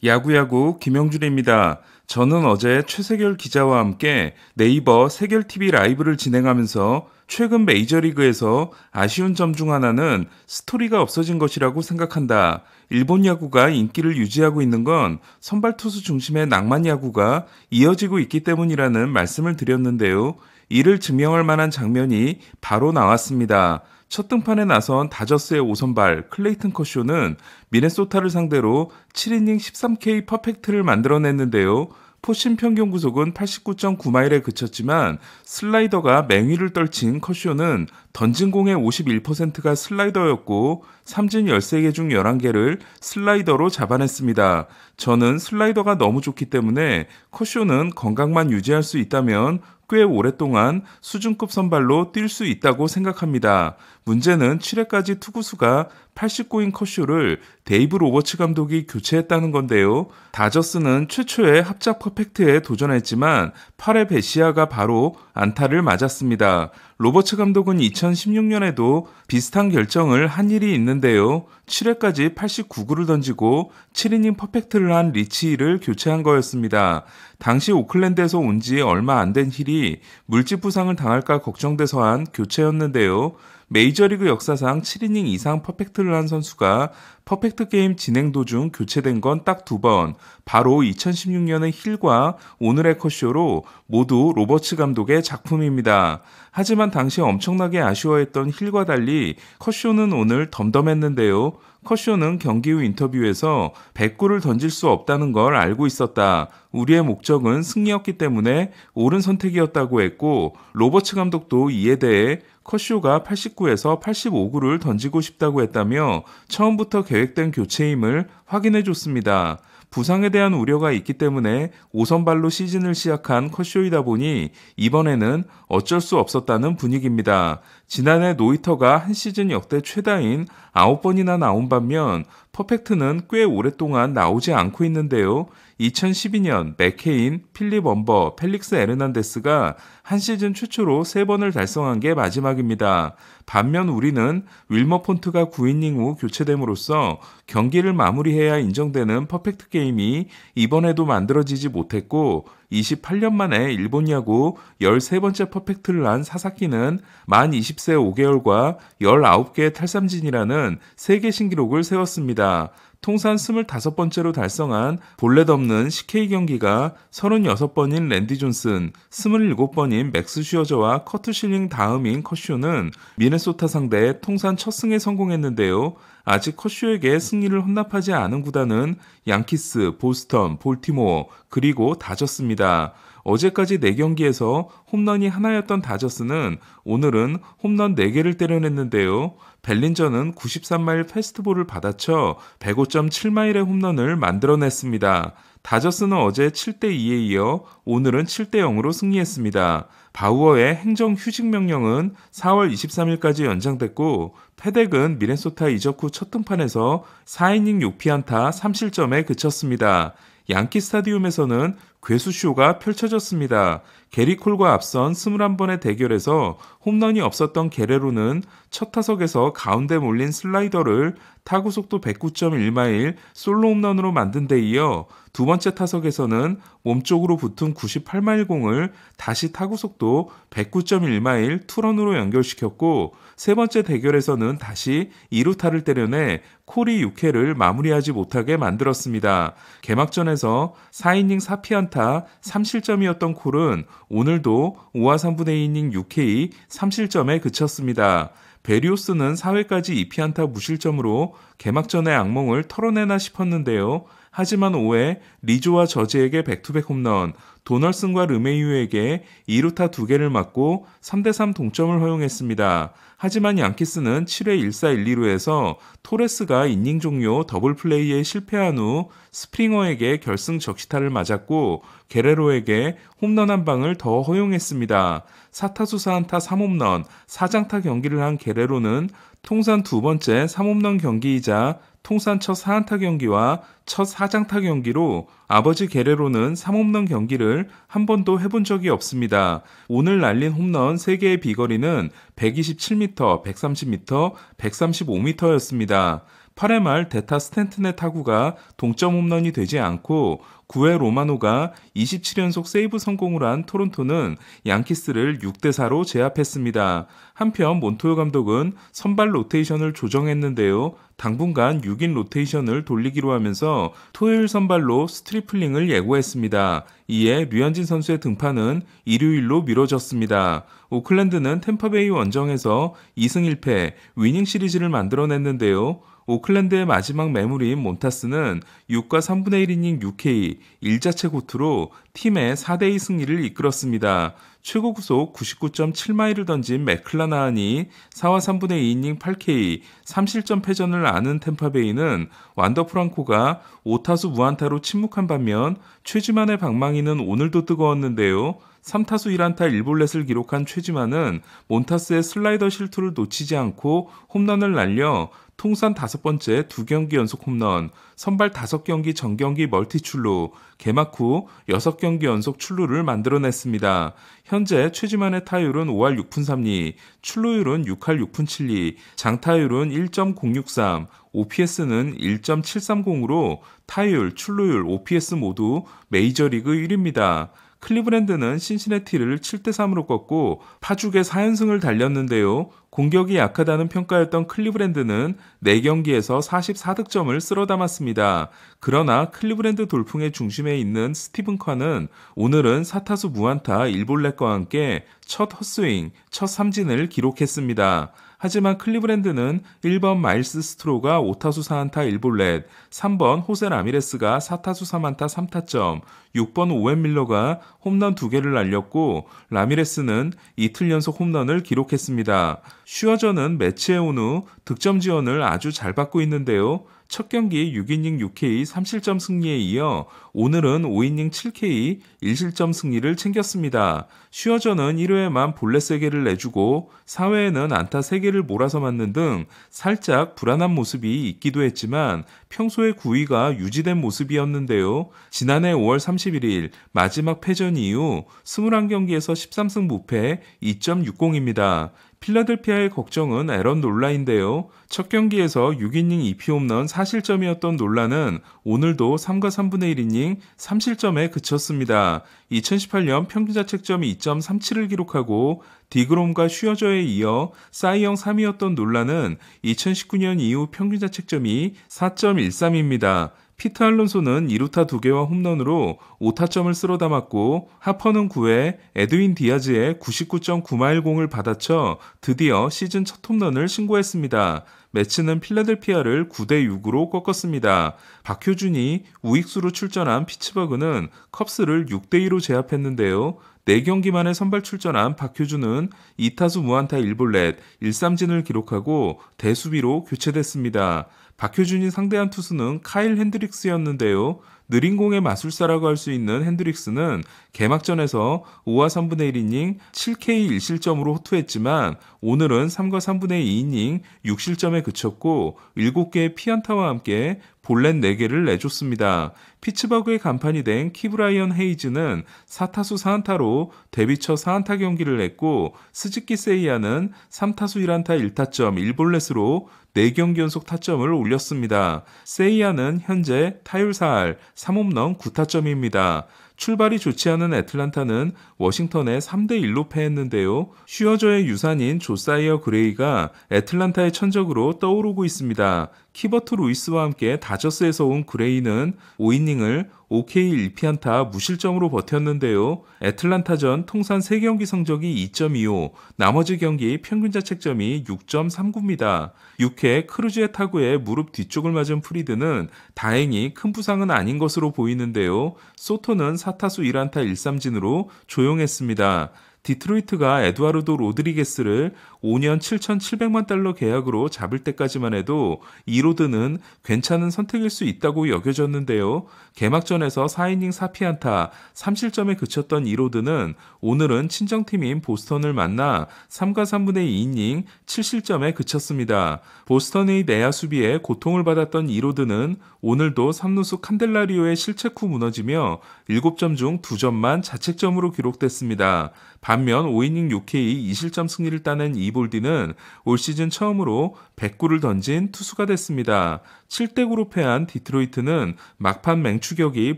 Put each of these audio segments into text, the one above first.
야구야구 김영준입니다. 저는 어제 최세결 기자와 함께 네이버 세결TV 라이브를 진행하면서 최근 메이저리그에서 아쉬운 점 중 하나는 스토리가 없어진 것이라고 생각한다. 일본 야구가 인기를 유지하고 있는 건 선발 투수 중심의 낭만 야구가 이어지고 있기 때문이라는 말씀을 드렸는데요. 이를 증명할 만한 장면이 바로 나왔습니다. 첫 등판에 나선 다저스의 5선발 클레이튼 커쇼는 미네소타를 상대로 7이닝 13K 퍼펙트를 만들어냈는데요. 포심 평균 구속은 89.9마일에 그쳤지만 슬라이더가 맹위를 떨친 커쇼는 던진 공의 51%가 슬라이더였고 삼진 13개 중 11개를 슬라이더로 잡아냈습니다. 저는 슬라이더가 너무 좋기 때문에 커쇼는 건강만 유지할 수 있다면 꽤 오랫동안 수준급 선발로 뛸 수 있다고 생각합니다. 문제는 7회까지 투구수가 89인 커쇼를 데이브 로버츠 감독이 교체했다는 건데요. 다저스는 최초의 합작 퍼펙트에 도전했지만 8회 베시아가 바로 안타를 맞았습니다. 로버츠 감독은 2016년에도 비슷한 결정을 한 일이 있는데요. 7회까지 89구를 던지고 7이닝 퍼펙트를 한 리치를 교체한 거였습니다. 당시 오클랜드에서 온 지 얼마 안 된 힐이 물집 부상을 당할까 걱정돼서 한 교체였는데요. 메이저리그 역사상 7이닝 이상 퍼펙트를 한 선수가 퍼펙트 게임 진행 도중 교체된 건 딱 2번, 바로 2016년의 힐과 오늘의 커쇼로 모두 로버츠 감독의 작품입니다. 하지만 당시 엄청나게 아쉬워했던 힐과 달리 커쇼는 오늘 덤덤했는데요. 커쇼는 경기 후 인터뷰에서 100구를 던질 수 없다는 걸 알고 있었다. 우리의 목적은 승리였기 때문에 옳은 선택이었다고 했고, 로버츠 감독도 이에 대해 커쇼가 89에서 85구를 던지고 싶다고 했다며 처음부터 계획된 교체임을 확인해줬습니다. 부상에 대한 우려가 있기 때문에 5선발로 시즌을 시작한 커쇼이다 보니 이번에는 어쩔 수 없었다는 분위기입니다. 지난해 노히터가 한 시즌 역대 최다인 9번이나 나온 반면 퍼펙트는 꽤 오랫동안 나오지 않고 있는데요. 2012년 맥케인, 필립 원버, 펠릭스 에르난데스가 한 시즌 최초로 3번을 달성한 게 마지막입니다. 반면 우리는 윌머 폰트가 9이닝 후 교체됨으로써 경기를 마무리해야 인정되는 퍼펙트 게임이 이번에도 만들어지지 못했고 28년 만에 일본 야구 13번째 퍼펙트를 한 사사키는 만 20세 5개월과 19개의 탈삼진이라는 세계 신기록을 세웠습니다. 통산 25번째로 달성한 볼넷 없는 CK 경기가 36번인 랜디 존슨, 27번인 맥스 슈어저와 커트 실링 다음인 커쇼는 미네소타 상대 통산 첫 승에 성공했는데요. 아직 커쇼에게 승리를 헌납하지 않은 구단은 양키스, 보스턴, 볼티모어, 그리고 다저스입니다. 어제까지 4경기에서 홈런이 하나였던 다저스는 오늘은 홈런 4개를 때려냈는데요. 벨린저는 93마일 패스트볼을 받아쳐 105.7마일의 홈런을 만들어냈습니다. 다저스는 어제 7대2에 이어 오늘은 6대0으로 승리했습니다. 바우어의 행정 휴직 명령은 4월 23일까지 연장됐고 패덱은 미네소타 이적 후 첫 등판에서 4이닝 6피안타 3실점에 그쳤습니다. 양키 스타디움에서는 괴수쇼가 펼쳐졌습니다. 게리 콜과 앞선 21번의 대결에서 홈런이 없었던 게레로는 첫 타석에서 가운데 몰린 슬라이더를 타구 속도 109.1마일 솔로 홈런으로 만든 데 이어 두 번째 타석에서는 몸쪽으로 붙은 98마일 공을 다시 타구 속도 109.1마일 투런으로 연결시켰고 세 번째 대결에서는 다시 2루타를 때려내 콜이 6회를 마무리하지 못하게 만들었습니다. 개막전에서 4이닝 4피안타 3실점이었던 콜은 오늘도 5와 3분의 2이닝 6K 3실점에 그쳤습니다. 베리오스는 4회까지 2피안타 무실점으로 개막전의 악몽을 털어내나 싶었는데요. 하지만 5회 리조와 저지에게 백투백 홈런, 도널슨과 르메이유에게 2루타 2개를 맞고 3대3 동점을 허용했습니다. 하지만 양키스는 7회 1사 1, 2루에서 토레스가 이닝 종료 더블 플레이에 실패한 후 스프링어에게 결승 적시타를 맞았고 게레로에게 홈런 한 방을 더 허용했습니다. 4타수 4안타 3홈런, 4장타 경기를 한 게레로는 통산 두 번째 3홈런 경기이자 통산 첫 4안타 경기와 첫 4장타 경기로 아버지 게레로는 3홈런 경기를 한 번도 해본 적이 없습니다. 오늘 날린 홈런 3개의 비거리는 127m, 130m, 135m였습니다. 8회 말 데타 스탠튼의 타구가 동점 홈런이 되지 않고 9회 로마노가 27연속 세이브 성공을 한 토론토는 양키스를 6대4로 제압했습니다. 한편 몬토요 감독은 선발 로테이션을 조정했는데요. 당분간 6인 로테이션을 돌리기로 하면서 토요일 선발로 스트리플링을 예고했습니다. 이에 류현진 선수의 등판은 일요일로 미뤄졌습니다. 오클랜드는 템파베이 원정에서 2승 1패 위닝 시리즈를 만들어냈는데요. 오클랜드의 마지막 매물인 몬타스는 6과 3분의 1이닝 6K 1자체 고투로 팀의 4대2 승리를 이끌었습니다. 최고 구속 99.7마일을 던진 맥클라나한이 4와 3분의 2이닝 8K 3실점 패전을 안은 템파베이는 완더 프랑코가 5타수 무안타로 침묵한 반면 최지만의 방망이는 오늘도 뜨거웠는데요. 3타수 1안타 1볼넷을 기록한 최지만은 몬타스의 슬라이더 실투를 놓치지 않고 홈런을 날려 통산 5번째 2경기 연속 홈런, 선발 5경기 정경기 멀티출루, 개막 후 6경기 연속 출루를 만들어냈습니다. 현재 최지만의 타율은 5할 6푼 3리, 출루율은 6할 6푼 7리, 장타율은 1.063, OPS는 1.730으로 타율, 출루율, OPS 모두 메이저리그 1위입니다. 클리브랜드는 신시내티를 7대3으로 꺾고 파죽의 4연승을 달렸는데요. 공격이 약하다는 평가였던 클리브랜드는 4경기에서 44득점을 쓸어 담았습니다. 그러나 클리브랜드 돌풍의 중심에 있는 스티븐 쿼는 오늘은 4타수 무안타 1볼넷과 함께 첫 헛스윙, 첫 삼진을 기록했습니다. 하지만 클리브랜드는 1번 마일스 스트로가 5타수 4안타 1볼넷, 3번 호세 라미레스가 4타수 3안타 3타점, 6번 오웬 밀러가 홈런 2개를 날렸고 라미레스는 이틀 연속 홈런을 기록했습니다. 슈어저는 매치에 온 후 득점 지원을 아주 잘 받고 있는데요. 첫 경기 6이닝 6K 3실점 승리에 이어 오늘은 5이닝 7K 1실점 승리를 챙겼습니다. 슈어저는 1회에만 볼넷 3개를 내주고 4회에는 안타 3개를 몰아서 맞는 등 살짝 불안한 모습이 있기도 했지만 평소의 구위가 유지된 모습이었는데요. 지난해 5월 31일 마지막 패전 이후 21경기에서 13승 무패 2.60입니다. 필라델피아의 걱정은 에런 놀라인데요. 첫 경기에서 6이닝 2피 홈런 4실점이었던 놀라는 오늘도 3과 3분의 1이닝 3실점에 그쳤습니다. 2018년 평균 자책점이 2.37을 기록하고 디그롬과 슈어저에 이어 사이영 3위였던 놀라는 2019년 이후 평균 자책점이 4.13입니다. 피트 알론소는 2루타 2개와 홈런으로 5타점을 쓸어 담았고 하퍼는 9회 에드윈 디아즈의 99.9마일 공을 받아쳐 드디어 시즌 첫 홈런을 신고했습니다. 매치는 필라델피아를 9대6으로 꺾었습니다. 박효준이 우익수로 출전한 피츠버그는 컵스를 6대2로 제압했는데요. 4경기 만에 선발 출전한 박효준은 2타수 무안타 1볼넷 1삼진을 기록하고 대수비로 교체됐습니다. 박효준이 상대한 투수는 카일 핸드릭스였는데요. 느린 공의 마술사라고 할 수 있는 핸드릭스는 개막전에서 5와 3분의 1이닝 7K 1실점으로 호투했지만 오늘은 3과 3분의 2이닝 6실점에 그쳤고 7개의 피안타와 함께 볼넷 4개를 내줬습니다. 피츠버그의 간판이 된 키브라이언 헤이즈는 4타수 4안타로 데뷔 첫 4안타 경기를 냈고 스즈키 세이야는 3타수 1안타 1타점 1볼넷으로 4경기 연속 타점을 올렸습니다. 세이야는 현재 타율 4할 3홈런 9타점입니다. 출발이 좋지 않은 애틀란타는 워싱턴에 3대1로 패했는데요. 슈어저의 유산인 조사이어 그레이가 애틀란타의 천적으로 떠오르고 있습니다. 키버트 루이스와 함께 다저스에서 온 그레이는 5이닝을 5K 1피안타 무실점으로 버텼는데요. 애틀란타전 통산 3경기 성적이 2.25, 나머지 경기 평균 자책점이 6.39입니다. 6회 크루즈의 타구에 무릎 뒤쪽을 맞은 프리드는 다행히 큰 부상은 아닌 것으로 보이는데요. 소토는 4타수 1안타 1삼진으로 조용했습니다. 디트로이트가 에두아르도 로드리게스를 5년 7,700만 달러 계약으로 잡을 때까지만 해도 이로드는 괜찮은 선택일 수 있다고 여겨졌는데요. 개막전에서 4이닝 4피안타 3실점에 그쳤던 이로드는 오늘은 친정팀인 보스턴을 만나 3과 3분의 2이닝 7실점에 그쳤습니다. 보스턴의 내야 수비에 고통을 받았던 이로드는 오늘도 3루수 칸델라리오의 실책 후 무너지며 7점 중 2점만 자책점으로 기록됐습니다. 반면 5이닝 6K 2실점 승리를 따낸 이볼디는 올 시즌 처음으로 109를 던진 투수가 됐습니다. 7대9로 패한 디트로이트는 막판 맹추격이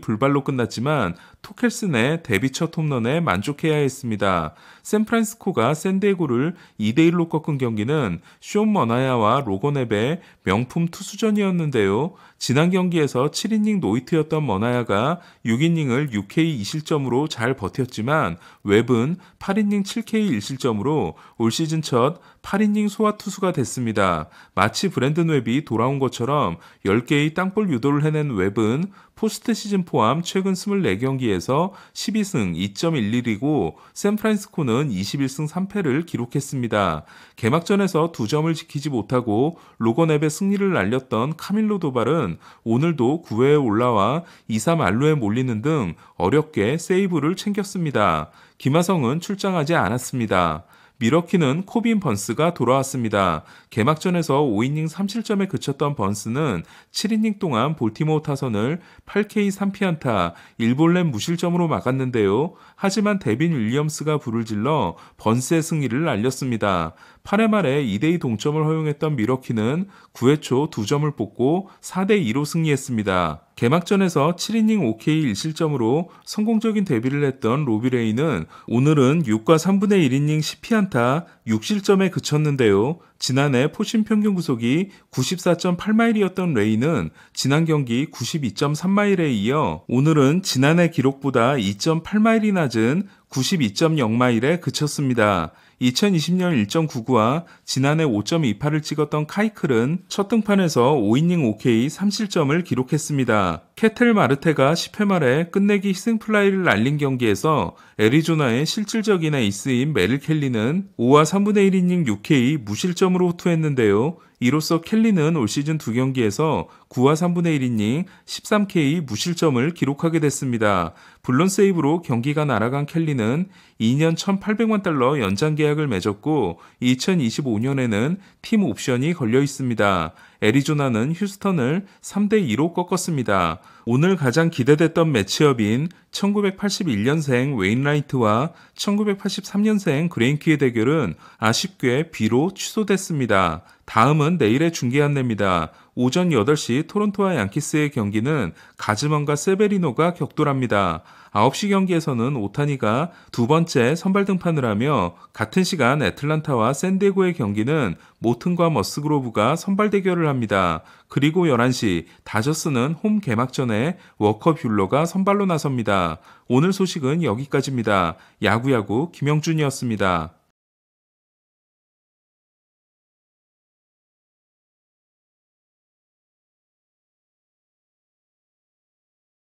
불발로 끝났지만 토켈슨의 데뷔 첫 홈런에 만족해야 했습니다. 샌프란시스코가 샌디에고를 2대1로 꺾은 경기는 쇼 머나야와 로건 앱의 명품 투수전이었는데요. 지난 경기에서 7이닝 노히트였던 머나야가 6이닝을 6K 2실점으로 잘 버텼지만 웹은 8이닝 7K 1실점으로 올 시즌 첫 8이닝 소화 투수가 됐습니다. 마치 브랜든 웹이 돌아온 것처럼 10개의 땅볼 유도를 해낸 웹은 포스트 시즌 포함 최근 24경기에서 12승 2.11이고 샌프란시스코는 21승 3패를 기록했습니다. 개막전에서 2점을 지키지 못하고 로건 앱의 승리를 날렸던 카밀로 도발은 오늘도 9회에 올라와 2-3 안루에 몰리는 등 어렵게 세이브를 챙겼습니다. 김하성은 출장하지 않았습니다. 미러키는 코빈 번스가 돌아왔습니다. 개막전에서 5이닝 3실점에 그쳤던 번스는 7이닝 동안 볼티모어 타선을 8K 3피안타 1볼넷 무실점으로 막았는데요. 하지만 데빈 윌리엄스가 불을 질러 번스의 승리를 날렸습니다. 8회 말에 2대2 동점을 허용했던 미러키는 9회 초 2점을 뽑고 4대2로 승리했습니다. 개막전에서 7이닝 5K 1실점으로 성공적인 데뷔를 했던 로비레이는 오늘은 6과 3분의 1이닝 10피안타 6실점에 그쳤는데요. 지난해 포심 평균 구속이 94.8마일이었던 레이는 지난 경기 92.3마일에 이어 오늘은 지난해 기록보다 2.8마일이 낮은 92.0마일에 그쳤습니다. 2020년 1.99와 지난해 5.28을 찍었던 카이클은 첫 등판에서 5이닝 5K 3실점을 기록했습니다. 케텔 마르테가 10회 말에 끝내기 희생플라이를 날린 경기에서 애리조나의 실질적인 에이스인 메릴 켈리는 5와 3분의 1이닝 6K 무실점으로 호투했는데요. 이로써 켈리는 올 시즌 2경기에서 9와 3분의 1이닝 13K 무실점을 기록하게 됐습니다. 블론 세이브로 경기가 날아간 켈리는 2년 1,800만 달러 연장 계약을 맺었고 2025년에는 팀 옵션이 걸려 있습니다. 애리조나는 휴스턴을 3대2로 꺾었습니다. 오늘 가장 기대됐던 매치업인 1981년생 웨인라이트와 1983년생 그레인키의 대결은 아쉽게 B로 취소됐습니다. 다음은 내일의 중계 안내입니다. 오전 8시 토론토와 양키스의 경기는 가즈먼과 세베리노가 격돌합니다. 9시 경기에서는 오타니가 두 번째 선발 등판을 하며 같은 시간 애틀란타와 샌디에고의 경기는 모튼과 머스그로브가 선발 대결을 합니다. 그리고 11시 다저스는 홈 개막전에 워커 뷰러가 선발로 나섭니다. 오늘 소식은 여기까지입니다. 야구야구 김영준이었습니다.